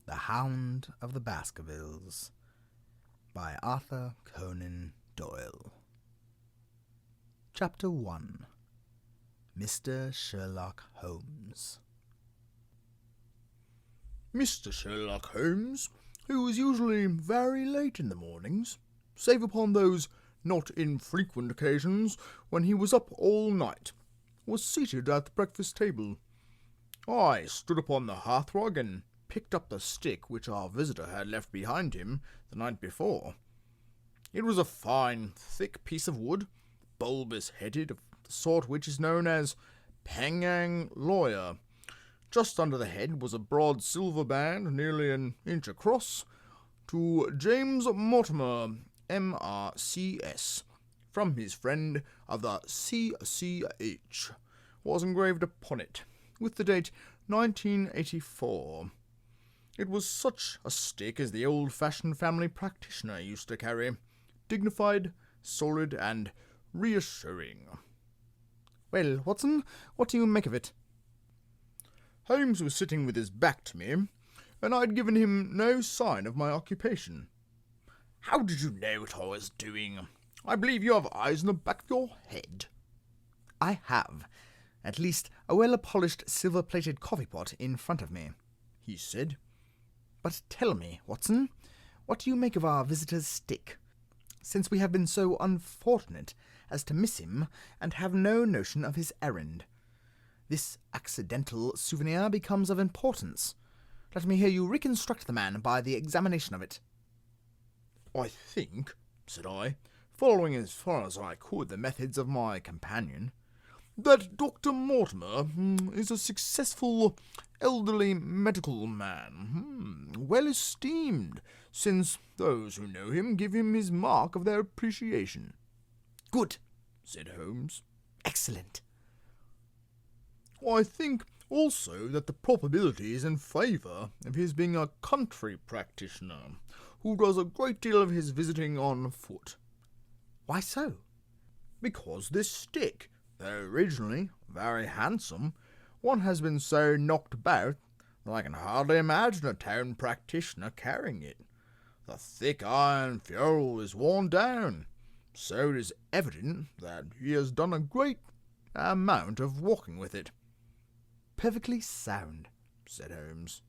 The Hound of the Baskervilles by Arthur Conan Doyle. Chapter 1. Mr. Sherlock Holmes. Mr. Sherlock Holmes, who was usually very late in the mornings, save upon those not infrequent occasions when he was up all night, was seated at the breakfast table. I stood upon the hearthrug and picked up the stick which our visitor had left behind him the night before. It was a fine, thick piece of wood, bulbous-headed, of the sort which is known as Pengang Lawyer. Just under the head was a broad silver band, nearly an inch across, to James Mortimer, M.R.C.S., from his friend of the C.C.H., was engraved upon it, with the date 1984. It was such a stick as the old-fashioned family practitioner used to carry, dignified, solid, and reassuring. Well, Watson, what do you make of it? Holmes was sitting with his back to me, and I'd given him no sign of my occupation. "How did you know what I was doing? I believe you have eyes in the back of your head." I have, at least, a well-polished silver-plated coffee-pot in front of me, he said. But tell me, Watson, what do you make of our visitor's stick, since we have been so unfortunate as to miss him and have no notion of his errand? This accidental souvenir becomes of importance. Let me hear you reconstruct the man by the examination of it. "I think," said I, following as far as I could the methods of my companion, "that Dr. Mortimer is a successful elderly medical man, well esteemed, since those who know him give him his mark of their appreciation." "Good," said Holmes. "Excellent." "I think also that the probability is in favour of his being a country practitioner, who does a great deal of his visiting on foot." "Why so?" "Because this stick, though originally very handsome, one has been so knocked about that I can hardly imagine a town practitioner carrying it. The thick iron ferrule is worn down, so it is evident that he has done a great amount of walking with it." "Perfectly sound," said Holmes.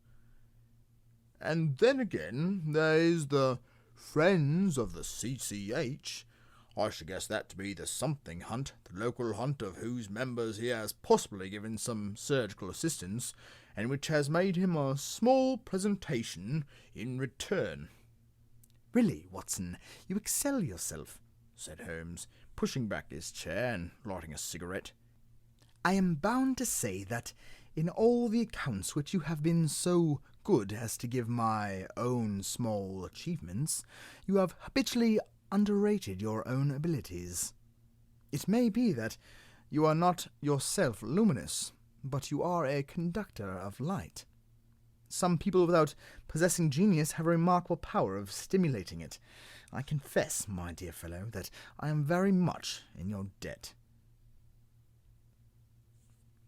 "And then again there is the Friends of the C.C.H. I should guess that to be the something hunt, the local hunt of whose members he has possibly given some surgical assistance, and which has made him a small presentation in return." "Really, Watson, you excel yourself," said Holmes, pushing back his chair and lighting a cigarette. "I am bound to say that in all the accounts which you have been so good as to give my own small achievements, you have habitually underrated your own abilities. It may be that you are not yourself luminous, but you are a conductor of light. Some people without possessing genius have a remarkable power of stimulating it. I confess, my dear fellow, that I am very much in your debt."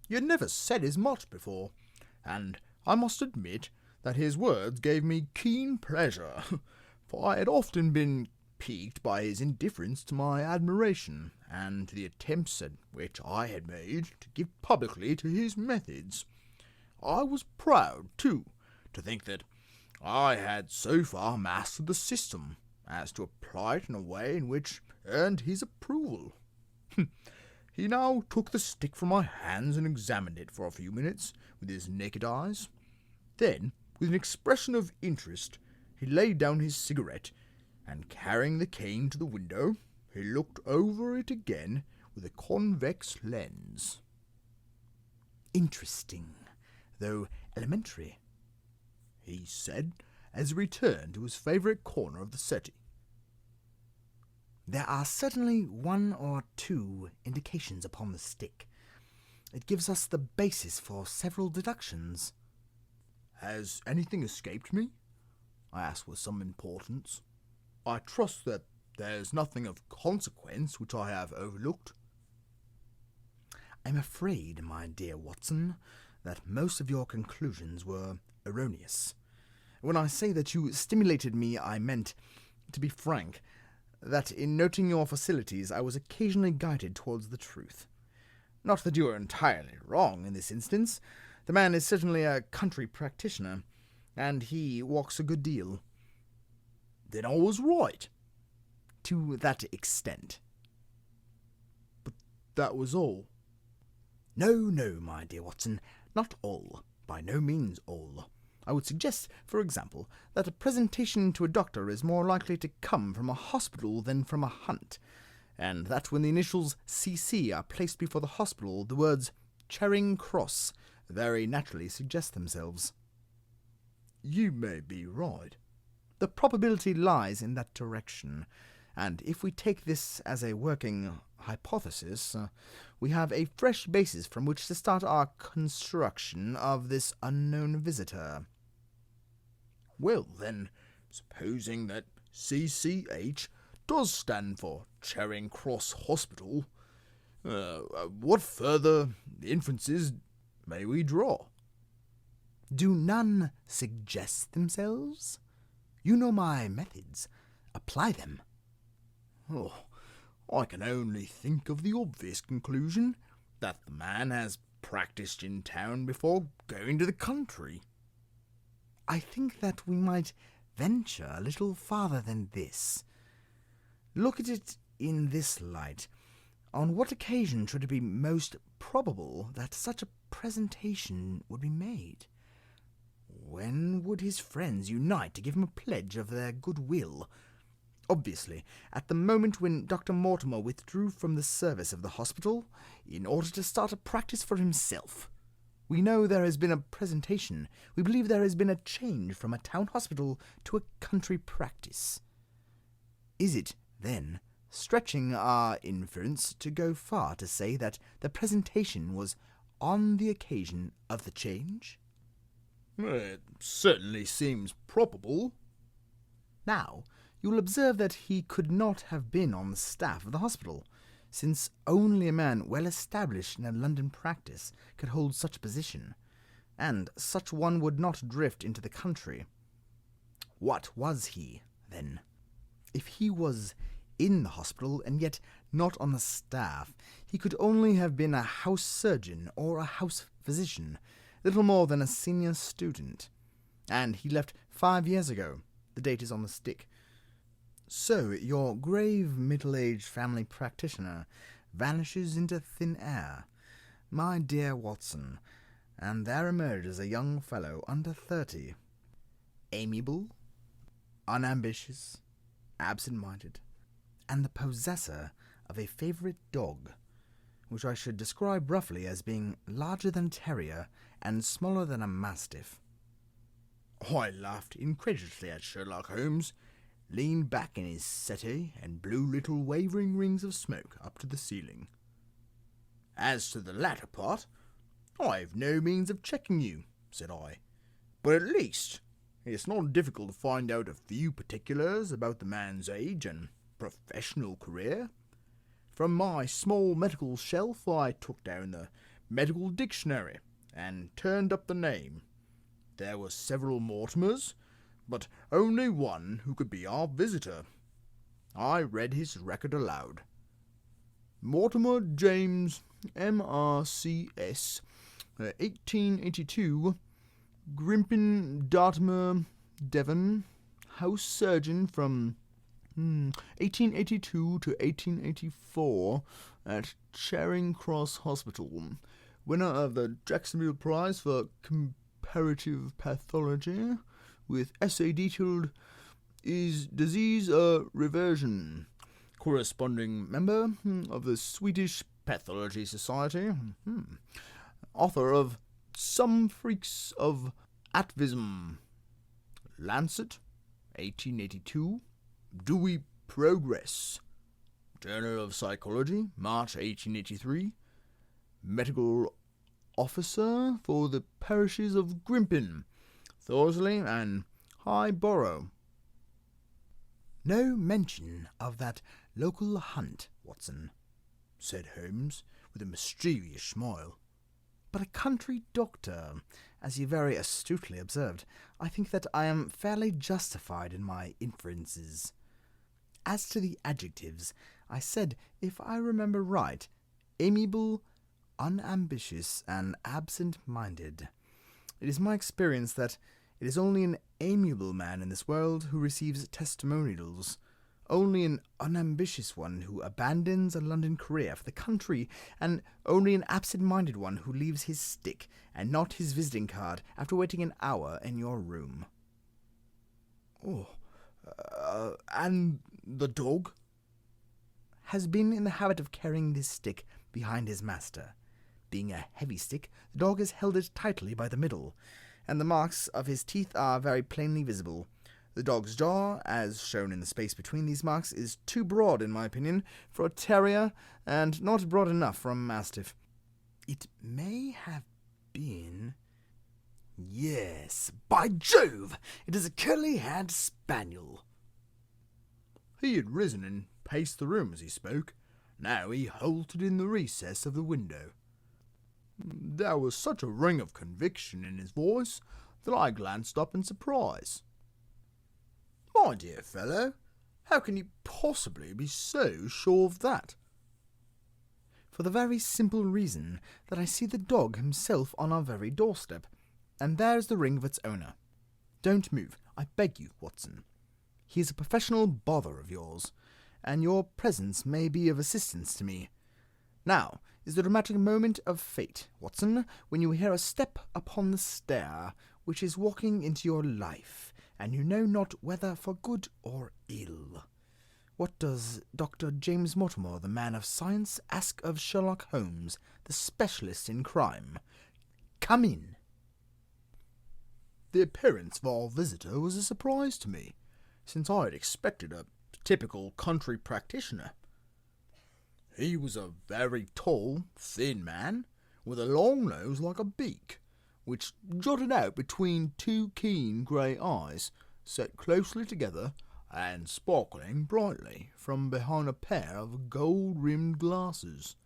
"You never said as much before, and I must admit that his words gave me keen pleasure, for I had often been piqued by his indifference to my admiration, and to the attempts at which I had made to give publicly to his methods. I was proud, too, to think that I had so far mastered the system as to apply it in a way in which earned his approval. He now took the stick from my hands and examined it for a few minutes with his naked eyes. Then, with an expression of interest, he laid down his cigarette, and carrying the cane to the window, he looked over it again with a convex lens. "Interesting, though elementary," he said, as he returned to his favourite corner of the settee. "There are certainly one or two indications upon the stick. It gives us the basis for several deductions." "Has anything escaped me?" I asked with some importance. "I trust that there's nothing of consequence which I have overlooked." "I'm afraid, my dear Watson, that most of your conclusions were erroneous. When I say that you stimulated me, I meant, to be frank, that in noting your facilities I was occasionally guided towards the truth. Not that you are entirely wrong in this instance. The man is certainly a country practitioner, and he walks a good deal. Then I was right. To that extent. But that was all. No, my dear Watson, not all. By no means all. I would suggest, for example, that a presentation to a doctor is more likely to come from a hospital than from a hunt, and that when the initials CC are placed before the hospital, the words Charing Cross very naturally suggest themselves. You may be right. The probability lies in that direction, and if we take this as a working hypothesis, we have a fresh basis from which to start our construction of this unknown visitor. Well, then, supposing that CCH does stand for Charing Cross Hospital, what further inferences may we draw? Do none suggest themselves? You know my methods. Apply them. Oh, I can only think of the obvious conclusion, that the man has practised in town before going to the country. I think that we might venture a little farther than this. Look at it in this light. On what occasion should it be most probable that such a presentation would be made? When would his friends unite to give him a pledge of their goodwill? Obviously, at the moment when Dr. Mortimer withdrew from the service of the hospital in order to start a practice for himself. We know there has been a presentation. We believe there has been a change from a town hospital to a country practice. Is it, then, stretching our inference to go far to say that the presentation was on the occasion of the change? It certainly seems probable. Now, you will observe that he could not have been on the staff of the hospital, since only a man well established in a London practice could hold such a position, and such one would not drift into the country. What was he, then? If he was in the hospital and yet not on the staff, he could only have been a house surgeon or a house physician, little more than a senior student. And he left 5 years ago. The date is on the stick. So your grave middle-aged family practitioner vanishes into thin air, my dear Watson, and there emerges a young fellow under 30, amiable, unambitious, absent-minded, and the possessor of a favourite dog, which I should describe roughly as being larger than a terrier and smaller than a mastiff. I laughed incredulously at Sherlock Holmes, leaned back in his settee, and blew little wavering rings of smoke up to the ceiling. As to the latter part, I've no means of checking you, said I, but at least it's not difficult to find out a few particulars about the man's age and professional career. From my small medical shelf I took down the medical dictionary and turned up the name. There were several Mortimers, but only one who could be our visitor. I read his record aloud. Mortimer James, M.R.C.S., 1882, Grimpen, Dartmoor, Devon, house surgeon from 1882 to 1884 at Charing Cross Hospital, winner of the Jacksonville Prize for Comparative Pathology, with essay detailed Is Disease a Reversion? Corresponding member of the Swedish Pathology Society. Author of Some Freaks of Atavism. Lancet, 1882. Do We Progress? Journal of Psychology, March 1883. Medical Officer for the parishes of Grimpen, Thorsley and Highborough. No mention of that local hunt, Watson, said Holmes, with a mischievous smile. But a country doctor, as you very astutely observed, I think that I am fairly justified in my inferences. As to the adjectives, I said, if I remember right, amiable, unambitious, and absent-minded. It is my experience that it is only an amiable man in this world who receives testimonials, only an unambitious one who abandons a London career for the country, and only an absent-minded one who leaves his stick and not his visiting card after waiting an hour in your room. And the dog? Has been in the habit of carrying this stick behind his master. Being a heavy stick, the dog has held it tightly by the middle, and the marks of his teeth are very plainly visible. The dog's jaw, as shown in the space between these marks, is too broad, in my opinion, for a terrier, and not broad enough for a mastiff. It may have been... Yes, by Jove! It is a curly-haired spaniel. He had risen and paced the room as he spoke. Now he halted in the recess of the window. There was such a ring of conviction in his voice that I glanced up in surprise. My dear fellow, how can you possibly be so sure of that? For the very simple reason that I see the dog himself on our very doorstep, and there's the ring of its owner. Don't move, I beg you, Watson. He is a professional bother of yours, and your presence may be of assistance to me. Now is the dramatic moment of fate, Watson, when you hear a step upon the stair which is walking into your life, and you know not whether for good or ill. What does Dr. James Mortimer, the man of science, ask of Sherlock Holmes, the specialist in crime? Come in. The appearance of our visitor was a surprise to me, since I had expected a typical country practitioner. He was a very tall, thin man, with a long nose like a beak, which jutted out between two keen grey eyes, set closely together and sparkling brightly from behind a pair of gold-rimmed glasses.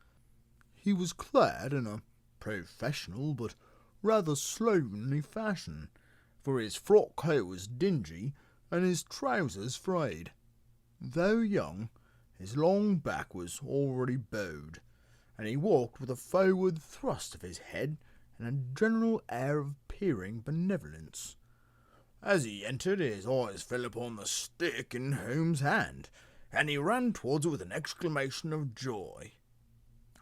He was clad in a professional but rather slovenly fashion, for his frock coat was dingy and his trousers frayed. Though young, his long back was already bowed, and he walked with a forward thrust of his head and a general air of peering benevolence. As he entered, his eyes fell upon the stick in Holmes' hand, and he ran towards it with an exclamation of joy.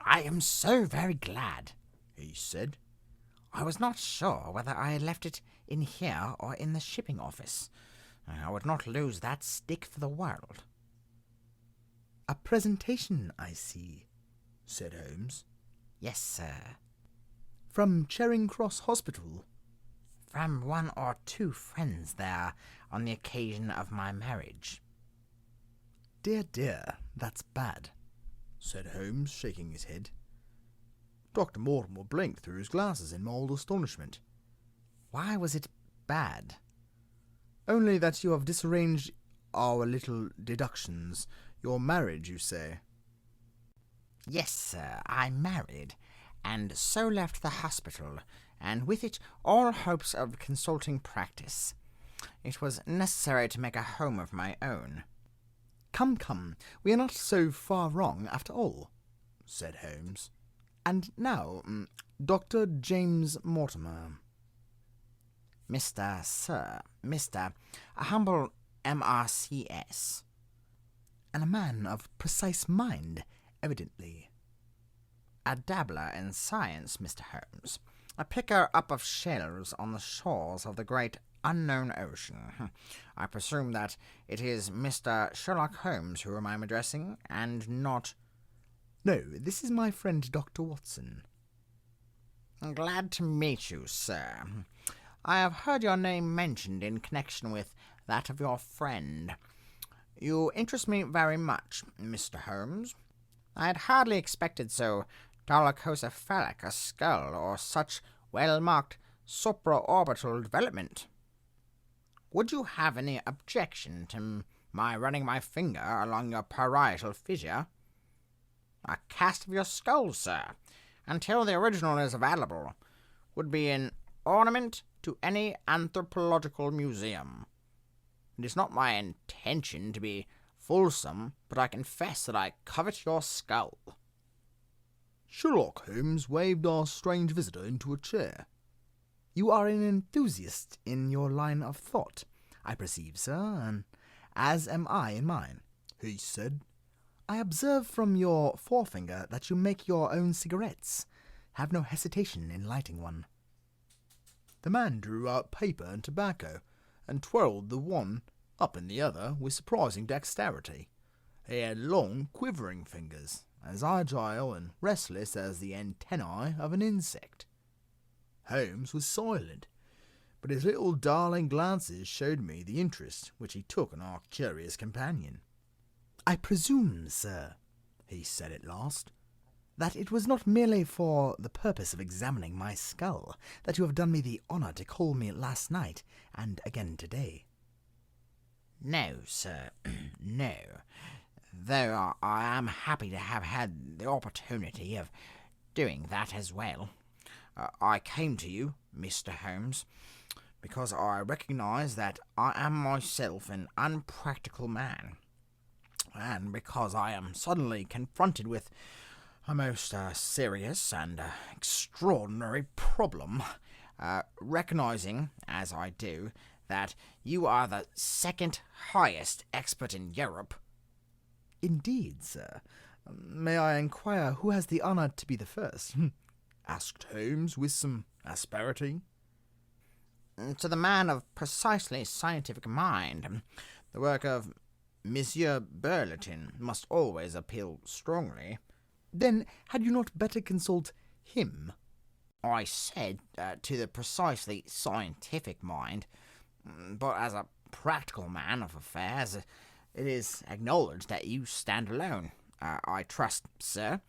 "I am so very glad," he said. "I was not sure whether I had left it in here or in the shipping office. I would not lose that stick for the world." A presentation, I see, said Holmes. "Yes, sir." From Charing Cross Hospital? "From one or two friends there on the occasion of my marriage." Dear, dear, that's bad, said Holmes, shaking his head. Dr. Mortimer blinked through his glasses in mild astonishment. Why was it bad? Only that you have disarranged our little deductions. Your marriage, you say? "Yes, sir, I married, and so left the hospital, and with it all hopes of consulting practice. It was necessary to make a home of my own." Come, we are not so far wrong after all, said Holmes. And now, Dr. James Mortimer. Mr. a humble M.R.C.S. And a man of precise mind, evidently. A dabbler in science, Mr. Holmes. A picker up of shells on the shores of the great unknown ocean. I presume that it is Mr. Sherlock Holmes whom I am addressing, and not... No, this is my friend Dr. Watson. Glad to meet you, sir. I have heard your name mentioned in connection with that of your friend. You interest me very much, Mr. Holmes. I had hardly expected so dolichocephalic a skull or such well-marked supraorbital development. Would you have any objection to my running my finger along your parietal fissure? A cast of your skull, sir, until the original is available, would be in ornament to any anthropological museum. It is not my intention to be fulsome, but I confess that I covet your skull." Sherlock Holmes waved our strange visitor into a chair. "You are an enthusiast in your line of thought, I perceive, sir, and as am I in mine," he said. "I observe from your forefinger that you make your own cigarettes. Have no hesitation in lighting one." The man drew out paper and tobacco, and twirled the one up in the other with surprising dexterity. He had long, quivering fingers, as agile and restless as the antennae of an insect. Holmes was silent, but his little darling glances showed me the interest which he took in our curious companion. "I presume, sir," he said at last, "that it was not merely for the purpose of examining my skull that you have done me the honour to call me last night and again today." "No, sir, no. Though I am happy to have had the opportunity of doing that as well. I came to you, Mr. Holmes, because I recognize that I am myself an unpractical man, and because I am suddenly confronted with a most serious and extraordinary problem, recognizing, as I do, that you are the second highest expert in Europe." "Indeed, sir. May I inquire who has the honour to be the first?" asked Holmes with some asperity. "To the man of precisely scientific mind, the work of Monsieur Burleton must always appeal strongly." "Then had you not better consult him?" "I said to the precisely scientific mind, but as a practical man of affairs, it is acknowledged that you stand alone. I trust, sir,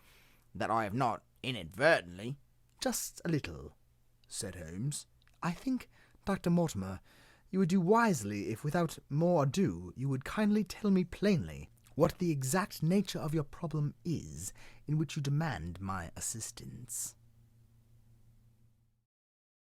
that I have not inadvertently—" "Just a little," said Holmes. "I think, Dr. Mortimer, you would do wisely if without more ado you would kindly tell me plainly what the exact nature of your problem is in which you demand my assistance."